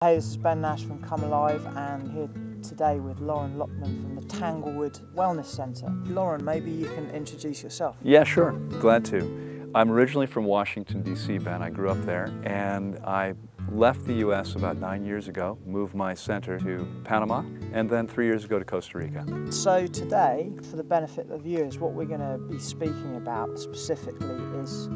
Hey, this is Nash from Come Alive, and here today with Loren Lockman from the Tanglewood Wellness Center. Loren, maybe you can introduce yourself. Yeah, sure. Glad to. I'm originally from Washington, D.C., Ben. I grew up there, and I left the U.S. about 9 years ago, moved my center to Panama, and then 3 years ago to Costa Rica. So today, for the benefit of the viewers, what we're going to be speaking about specifically is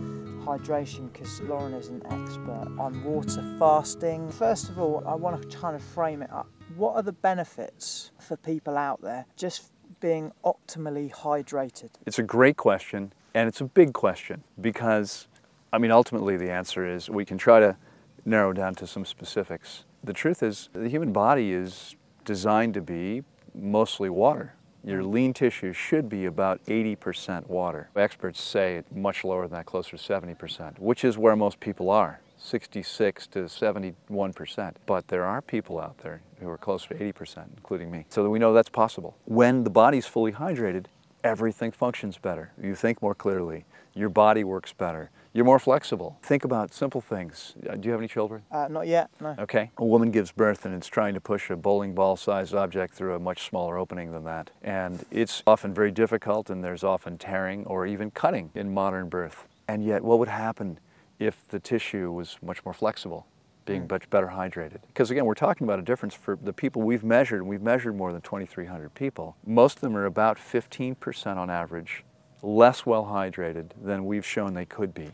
hydration, because Loren is an expert on water fasting. First of all, I want to kind of frame it up. What are the benefits for people out there just being optimally hydrated? It's a great question, and it's a big question, because, I mean, ultimately the answer is we can try to narrow down to some specifics. The truth is, the human body is designed to be mostly water. Your lean tissue should be about 80% water. Experts say it's much lower than that, closer to 70%, which is where most people are, 66 to 71%. But there are people out there who are closer to 80%, including me. So we know that's possible. When the body's fully hydrated, everything functions better. You think more clearly. Your body works better. You're more flexible. Think about simple things. Do you have any children? Not yet, no. Okay. A woman gives birth and it's trying to push a bowling ball-sized object through a much smaller opening than that. And it's often very difficult, and there's often tearing or even cutting in modern birth. And yet, what would happen if the tissue was much more flexible, being much better hydrated? Because again, we're talking about a difference for the people we've measured, and we've measured more than 2,300 people. Most of them are about 15% on average less well hydrated than we've shown they could be.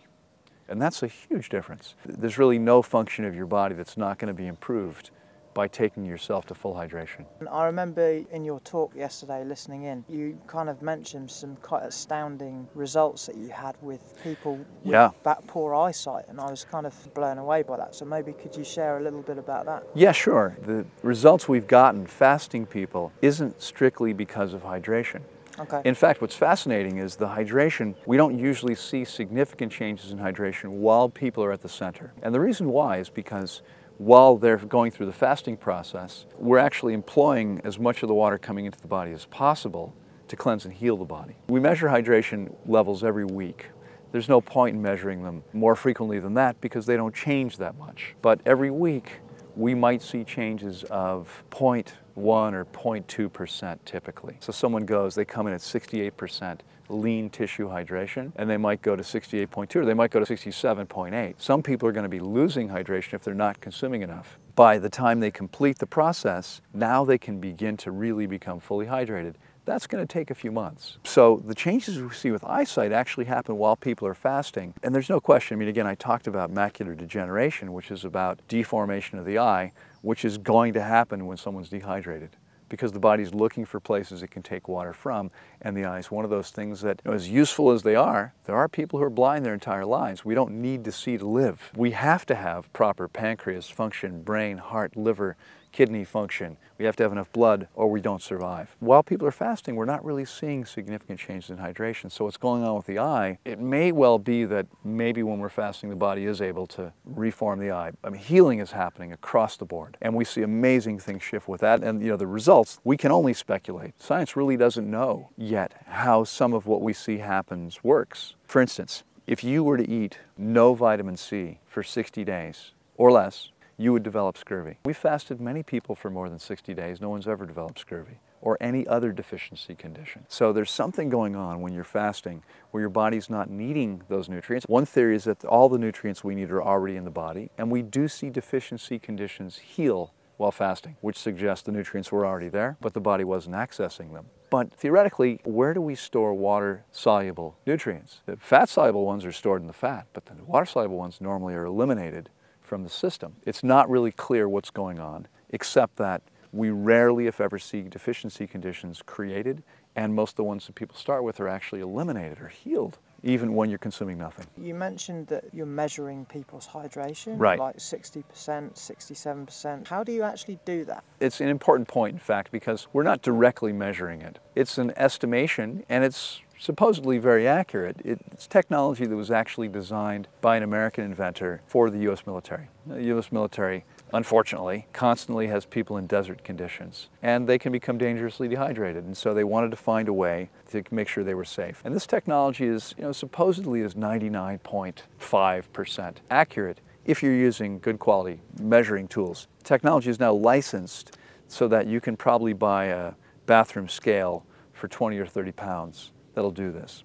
And that's a huge difference. There's really no function of your body that's not going to be improved by taking yourself to full hydration. I remember in your talk yesterday, listening in, you kind of mentioned some quite astounding results that you had with people with that poor eyesight, and I was kind of blown away by that. So maybe could you share a little bit about that? Yeah, sure. The results we've gotten fasting people isn't strictly because of hydration. Okay. In fact, what's fascinating is the hydration. We don't usually see significant changes in hydration while people are at the center. And the reason why is because while they're going through the fasting process, we're actually employing as much of the water coming into the body as possible to cleanse and heal the body. We measure hydration levels every week. There's no point in measuring them more frequently than that because they don't change that much. But every week, we might see changes of 0.1 or 0.2% typically. So someone goes, they come in at 68% lean tissue hydration, and they might go to 68.2, or they might go to 67.8. Some people are going to be losing hydration if they're not consuming enough. By the time they complete the process, now they can begin to really become fully hydrated. That's going to take a few months. So the changes we see with eyesight actually happen while people are fasting. And there's no question, I mean, again, I talked about macular degeneration, which is about deformation of the eye, which is going to happen when someone's dehydrated, because the body's looking for places it can take water from, and the eye is one of those things that, as useful as they are, there are people who are blind their entire lives. We don't need to see to live. We have to have proper pancreas function, brain, heart, liver, kidney function. We have to have enough blood or we don't survive. While people are fasting, we're not really seeing significant changes in hydration. So what's going on with the eye, it may well be that maybe when we're fasting, the body is able to reform the eye. I mean, healing is happening across the board, and we see amazing things shift with that. And the results, we can only speculate. Science really doesn't know yet how some of what we see happens works. For instance, if you were to eat no vitamin C for 60 days or less, you would develop scurvy. We fasted many people for more than 60 days. No one's ever developed scurvy or any other deficiency condition. So there's something going on when you're fasting where your body's not needing those nutrients. One theory is that all the nutrients we need are already in the body, and we do see deficiency conditions heal while fasting, which suggests the nutrients were already there, but the body wasn't accessing them. But theoretically, where do we store water-soluble nutrients? The fat-soluble ones are stored in the fat, but the water-soluble ones normally are eliminated from the system. It's not really clear what's going on, except that we rarely, if ever, see deficiency conditions created, and most of the ones that people start with are actually eliminated or healed, even when you're consuming nothing. You mentioned that you're measuring people's hydration, right, like 60%, 67%. How do you actually do that? It's an important point, in fact, because we're not directly measuring it. It's an estimation, and it's supposedly very accurate. It's technology that was actually designed by an American inventor for the U.S. military. The U.S. military, unfortunately, constantly has people in desert conditions, and they can become dangerously dehydrated, and so they wanted to find a way to make sure they were safe. And this technology is, supposedly is 99.5% accurate if you're using good quality measuring tools. Technology is now licensed so that you can probably buy a bathroom scale for 20 or 30 pounds that'll do this.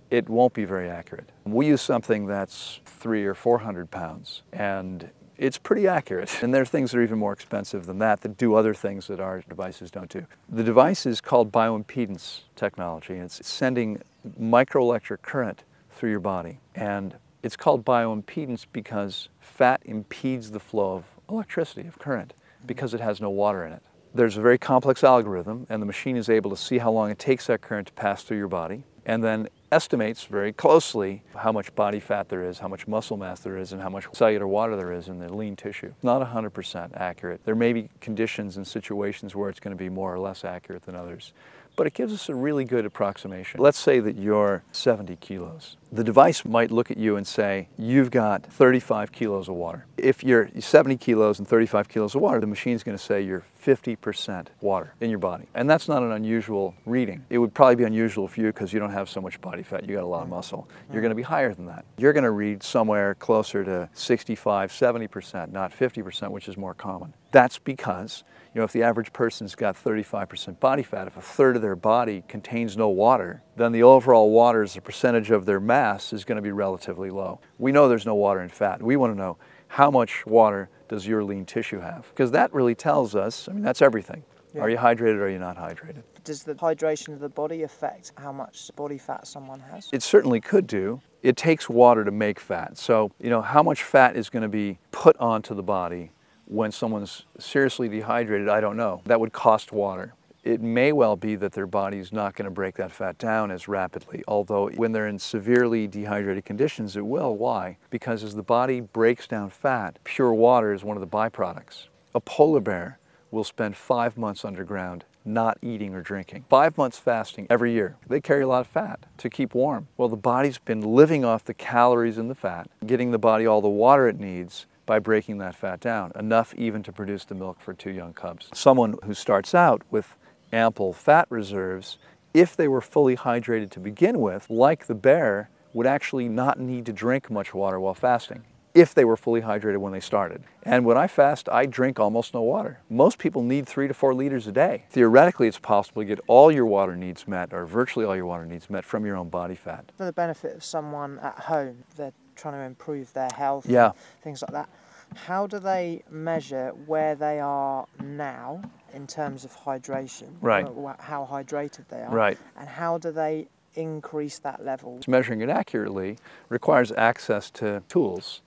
It won't be very accurate. We use something that's 300 or 400 pounds, and it's pretty accurate. And there are things that are even more expensive than that do other things that our devices don't do. The device is called bioimpedance technology, and it's sending microelectric current through your body. And it's called bioimpedance because fat impedes the flow of electricity, of current, because it has no water in it. There's a very complex algorithm, and the machine is able to see how long it takes that current to pass through your body, and then estimates very closely how much body fat there is, how much muscle mass there is, and how much cellular water there is in the lean tissue. Not 100% accurate. There may be conditions and situations where it's going to be more or less accurate than others, but it gives us a really good approximation. Let's say that you're 70 kilos. The device might look at you and say, you've got 35 kilos of water. If you're 70 kilos and 35 kilos of water, the machine's going to say you're 50% water in your body. And that's not an unusual reading. It would probably be unusual for you because you don't have so much body fat. You got a lot of muscle. You're going to be higher than that. You're going to read somewhere closer to 65, 70%, not 50%, which is more common. That's because, you know, if the average person's got 35% body fat, if a third of their body contains no water, then the overall water as a percentage of their mass is going to be relatively low. We know there's no water in fat. We want to know how much water does your lean tissue have? Because that really tells us, I mean, that's everything. Yeah. Are you hydrated or are you not hydrated? Does the hydration of the body affect how much body fat someone has? It certainly could do. It takes water to make fat. So, you know, how much fat is going to be put onto the body when someone's seriously dehydrated, I don't know. That would cost water. It may well be that their body's not going to break that fat down as rapidly, although when they're in severely dehydrated conditions, it will. Why? Because as the body breaks down fat, pure water is one of the byproducts. A polar bear will spend 5 months underground not eating or drinking. 5 months fasting every year. They carry a lot of fat to keep warm. Well, the body's been living off the calories in the fat, getting the body all the water it needs by breaking that fat down, enough even to produce the milk for 2 young cubs. Someone who starts out with ample fat reserves, if they were fully hydrated to begin with, like the bear, would actually not need to drink much water while fasting, if they were fully hydrated when they started. And when I fast, I drink almost no water. Most people need 3 to 4 liters a day. Theoretically, it's possible to get all your water needs met, or virtually all your water needs met, from your own body fat. For the benefit of someone at home, they're trying to improve their health, yeah, things like that. How do they measure where they are now in terms of hydration? Right. How hydrated they are? Right. And how do they increase that level? Measuring it accurately requires access to tools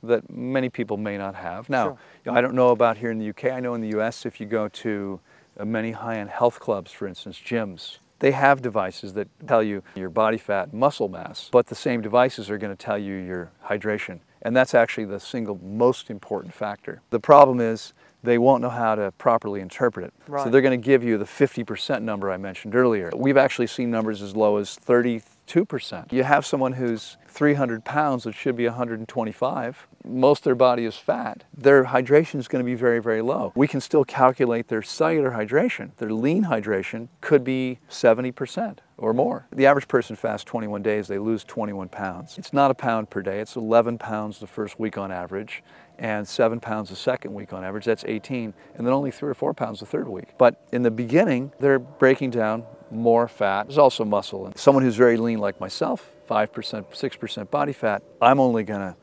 that many people may not have. Now, I don't know about here in the UK. I know in the US, if you go to many high-end health clubs, for instance, gyms, they have devices that tell you your body fat, muscle mass, but the same devices are going to tell you your hydration. And that's actually the single most important factor. The problem is they won't know how to properly interpret it. Right. So they're going to give you the 50% number I mentioned earlier. We've actually seen numbers as low as 32%. You have someone who's 300 pounds, that should be 125. Most of their body is fat. Their hydration is going to be very, very low. We can still calculate their cellular hydration. Their lean hydration could be 70% or more. The average person fasts 21 days, they lose 21 pounds. It's not a pound per day, it's 11 pounds the first week on average, and 7 pounds the second week on average, that's 18, and then only 3 or 4 pounds the third week. But in the beginning, they're breaking down more fat. There's also muscle. And someone who's very lean like myself, 5%, 6% body fat, I'm only gonna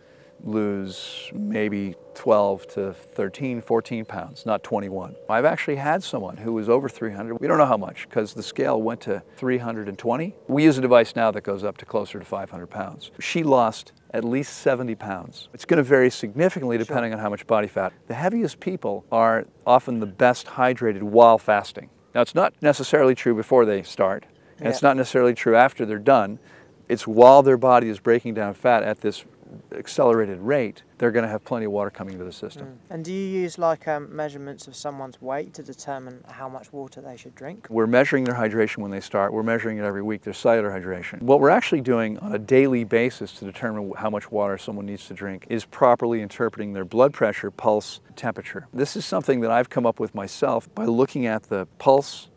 lose maybe 12 to 13, 14 pounds, not 21. I've actually had someone who was over 300. We don't know how much because the scale went to 320. We use a device now that goes up to closer to 500 pounds. She lost at least 70 pounds. It's going to vary significantly depending on how much body fat. The heaviest people are often the best hydrated while fasting. Now, it's not necessarily true before they start, and it's not necessarily true after they're done. It's while their body is breaking down fat at this accelerated rate, they're going to have plenty of water coming into the system. And do you use like measurements of someone's weight to determine how much water they should drink? We're measuring their hydration when they start. We're measuring it every week, their cellular hydration. What we're actually doing on a daily basis to determine how much water someone needs to drink is properly interpreting their blood pressure, pulse, temperature. This is something that I've come up with myself by looking at the pulse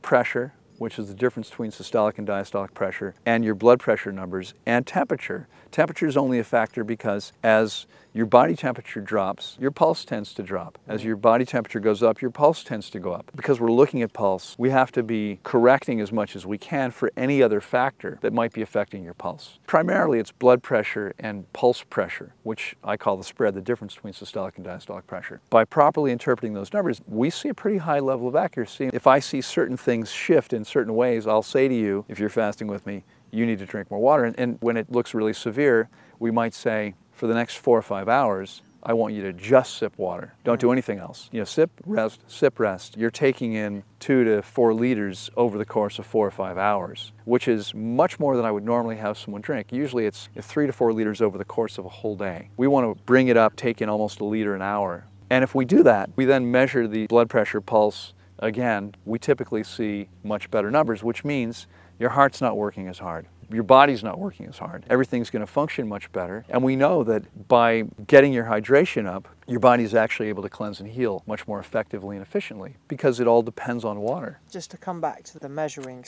pressure, which is the difference between systolic and diastolic pressure, and your blood pressure numbers, and temperature. Temperature is only a factor because as your body temperature drops, your pulse tends to drop. As your body temperature goes up, your pulse tends to go up. Because we're looking at pulse, we have to be correcting as much as we can for any other factor that might be affecting your pulse. Primarily, it's blood pressure and pulse pressure, which I call the spread, the difference between systolic and diastolic pressure. By properly interpreting those numbers, we see a pretty high level of accuracy. If I see certain things shift in certain ways, I'll say to you, if you're fasting with me, you need to drink more water. And when it looks really severe, we might say, for the next 4 or 5 hours, I want you to just sip water. Don't do anything else. You know, sip, rest. You're taking in 2 to 4 liters over the course of 4 or 5 hours, which is much more than I would normally have someone drink. Usually it's 3 to 4 liters over the course of a whole day. We want to bring it up, take in almost 1 liter an hour. And if we do that, we then measure the blood pressure, pulse. Again, we typically see much better numbers, which means your heart's not working as hard. Your body's not working as hard. Everything's going to function much better. And we know that by getting your hydration up, your body's actually able to cleanse and heal much more effectively and efficiently because it all depends on water. Just to come back to the measuring,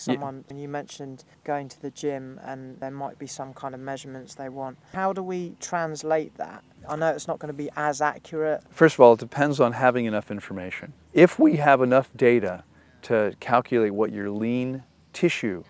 you mentioned going to the gym and there might be some kind of measurements they want. How do we translate that? I know it's not going to be as accurate. First of all, it depends on having enough information. If we have enough data to calculate what your lean tissue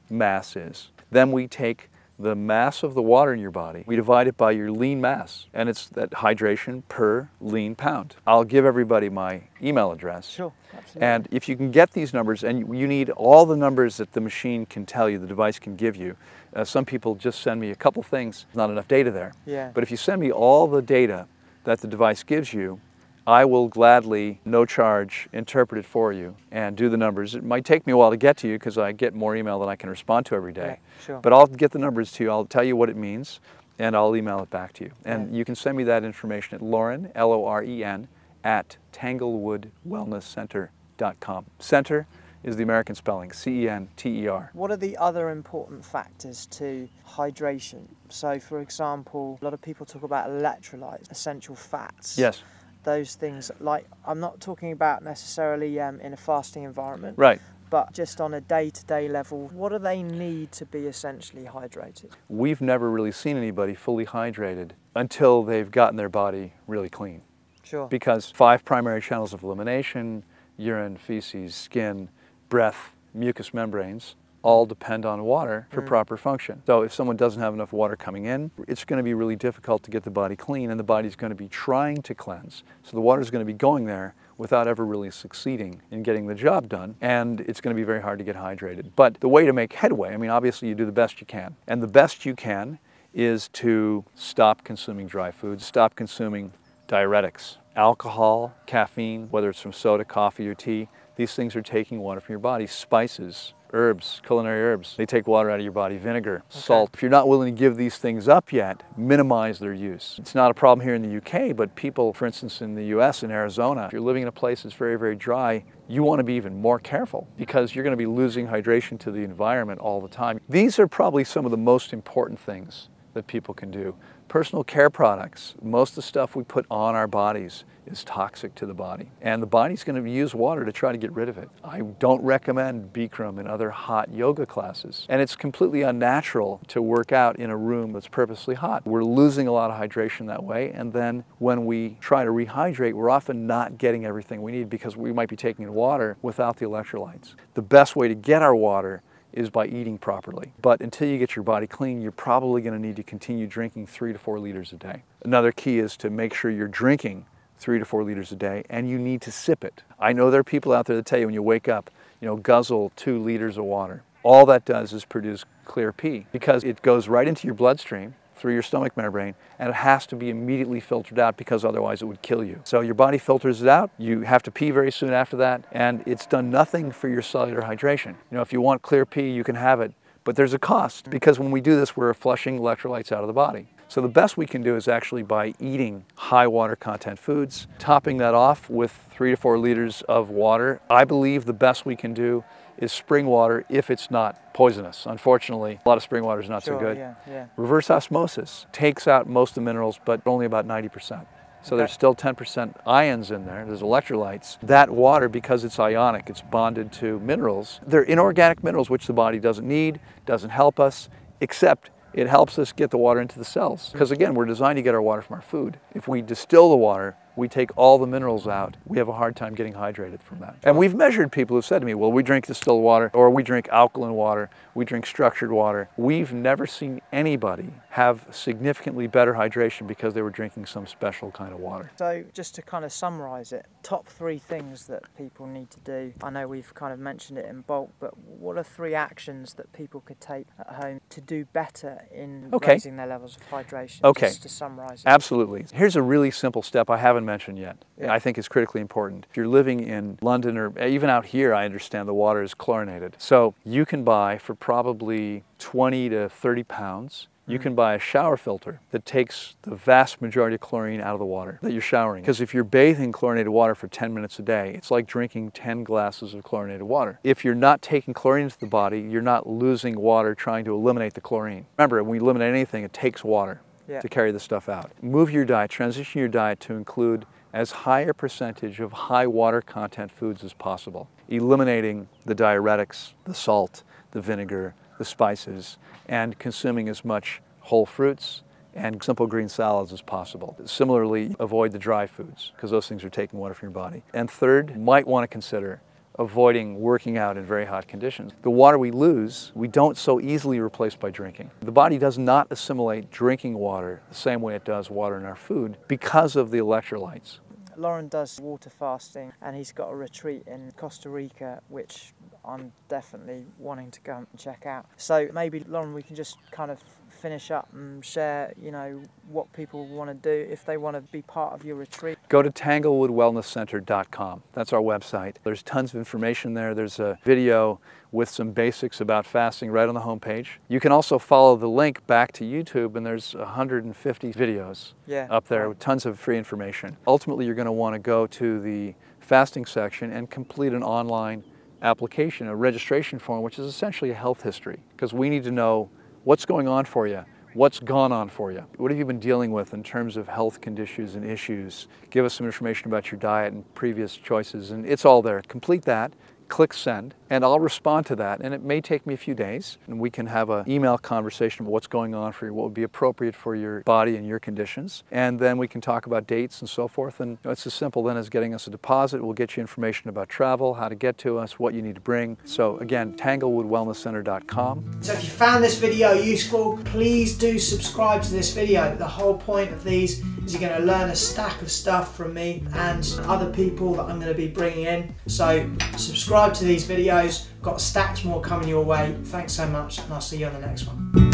mass is, then we take the mass of the water in your body, we divide it by your lean mass, and it's that hydration per lean pound. I'll give everybody my email address. Sure, absolutely. And if you can get these numbers, and you need all the numbers that the machine can tell you, the device can give you. Some people just send me a couple things, not enough data there. Yeah. But if you send me all the data that the device gives you, I will gladly, no charge, interpret it for you and do the numbers. It might take me a while to get to you because I get more email than I can respond to every day. Yeah, sure. But I'll get the numbers to you, I'll tell you what it means, and I'll email it back to you. And you can send me that information at Loren, L-O-R-E-N, at tanglewoodwellnesscenter.com. Center is the American spelling, C-E-N-T-E-R. What are the other important factors to hydration? So, for example, a lot of people talk about electrolytes, essential fats. Yes. Those things, like, I'm not talking about necessarily in a fasting environment, Right. but just on a day-to-day level, what do they need to be essentially hydrated? We've never really seen anybody fully hydrated until they've gotten their body really clean. Sure. Because 5 primary channels of elimination, urine, feces, skin, breath, mucous membranes, all depend on water for proper function. So if someone doesn't have enough water coming in, it's going to be really difficult to get the body clean, and the body's going to be trying to cleanse. So the water's going to be going there without ever really succeeding in getting the job done, and it's going to be very hard to get hydrated. But the way to make headway, I mean, obviously you do the best you can. And the best you can is to stop consuming dry foods, stop consuming diuretics, alcohol, caffeine, whether it's from soda, coffee, or tea. These things are taking water from your body. Spices, herbs, culinary herbs, they take water out of your body. Vinegar, salt. If you're not willing to give these things up yet, minimize their use. It's not a problem here in the UK, but people, for instance, in the US, in Arizona, if you're living in a place that's very, very dry, you want to be even more careful because you're going to be losing hydration to the environment all the time. These are probably some of the most important things that people can do. Personal care products, most of the stuff we put on our bodies is toxic to the body, and the body's going to use water to try to get rid of it. I don't recommend Bikram and other hot yoga classes, and it's completely unnatural to work out in a room that's purposely hot. We're losing a lot of hydration that way, and then when we try to rehydrate, we're often not getting everything we need because we might be taking in water without the electrolytes. The best way to get our water is by eating properly. But until you get your body clean, you're probably going to need to continue drinking 3 to 4 liters a day. Another key is to make sure you're drinking 3 to 4 liters a day, and you need to sip it. I know there are people out there that tell you when you wake up, guzzle 2 liters of water. All that does is produce clear pee because it goes right into your bloodstream through your stomach membrane, and it has to be immediately filtered out because otherwise it would kill you. So your body filters it out, you have to pee very soon after that, and it's done nothing for your cellular hydration. If you want clear pee, you can have it, but there's a cost because when we do this, we're flushing electrolytes out of the body. So the best we can do is actually by eating high water content foods, topping that off with 3 to 4 liters of water. I believe the best we can do is spring water if it's not poisonous. Unfortunately, a lot of spring water is not so good. Yeah. Reverse osmosis takes out most of the minerals, but only about 90%. So there's still 10% ions in there, there's electrolytes. That water, because it's ionic, it's bonded to minerals. They're inorganic minerals which the body doesn't need, doesn't help us, except it helps us get the water into the cells. Because again, we're designed to get our water from our food. If we distill the water, we take all the minerals out, we have a hard time getting hydrated from that. And we've measured people who've said to me, well, we drink distilled water, or we drink alkaline water, we drink structured water. We've never seen anybody have significantly better hydration because they were drinking some special kind of water. So just to kind of summarize it, top 3 things that people need to do. I know we've kind of mentioned it in bulk, but what are 3 actions that people could take at home to do better in raising their levels of hydration? Okay. Just to summarize it. Absolutely. Here's a really simple step I haven't mentioned yet. Yeah. I think is critically important. If you're living in London or even out here, I understand the water is chlorinated. So you can buy for probably 20 to 30 pounds, you can buy a shower filter that takes the vast majority of chlorine out of the water that you're showering. Because if you're bathing in chlorinated water for 10 minutes a day, it's like drinking 10 glasses of chlorinated water. If you're not taking chlorine into the body, you're not losing water trying to eliminate the chlorine. Remember, when you eliminate anything, it takes water to carry the stuff out. Move your diet, transition your diet to include as high a percentage of high water content foods as possible, eliminating the diuretics, the salt, the vinegar, the spices, and consuming as much whole fruits and simple green salads as possible. Similarly, avoid the dry foods because those things are taking water from your body. And third, you might want to consider avoiding working out in very hot conditions. The water we lose, we don't so easily replace by drinking. The body does not assimilate drinking water the same way it does water in our food because of the electrolytes. Loren does water fasting and he's got a retreat in Costa Rica which I'm definitely wanting to go and check out. So maybe, Loren, we can just kind of finish up and share, you know, what people want to do if they want to be part of your retreat. Go to tanglewoodwellnesscenter.com. That's our website. There's tons of information there. There's a video with some basics about fasting right on the homepage. You can also follow the link back to YouTube, and there's 150 videos up there with tons of free information. Ultimately, you're going to want to go to the fasting section and complete an online application, a registration form, which is essentially a health history, because we need to know what's going on for you, what's gone on for you, what have you been dealing with in terms of health conditions and issues. Give us some information about your diet and previous choices, and it's all there. Complete that, click send, and I'll respond to that, and it may take me a few days, and we can have an email conversation about what's going on for you, what would be appropriate for your body and your conditions, and then we can talk about dates and so forth. And it's as simple then as getting us a deposit. We'll get you information about travel, how to get to us, what you need to bring. So again, tanglewoodwellnesscenter.com. So if you found this video useful, please do subscribe to this video. The whole point of these is you're going to learn a stack of stuff from me and other people that I'm going to be bringing in. So subscribe to these videos. Got stacks more coming your way. Thanks so much, and I'll see you on the next one.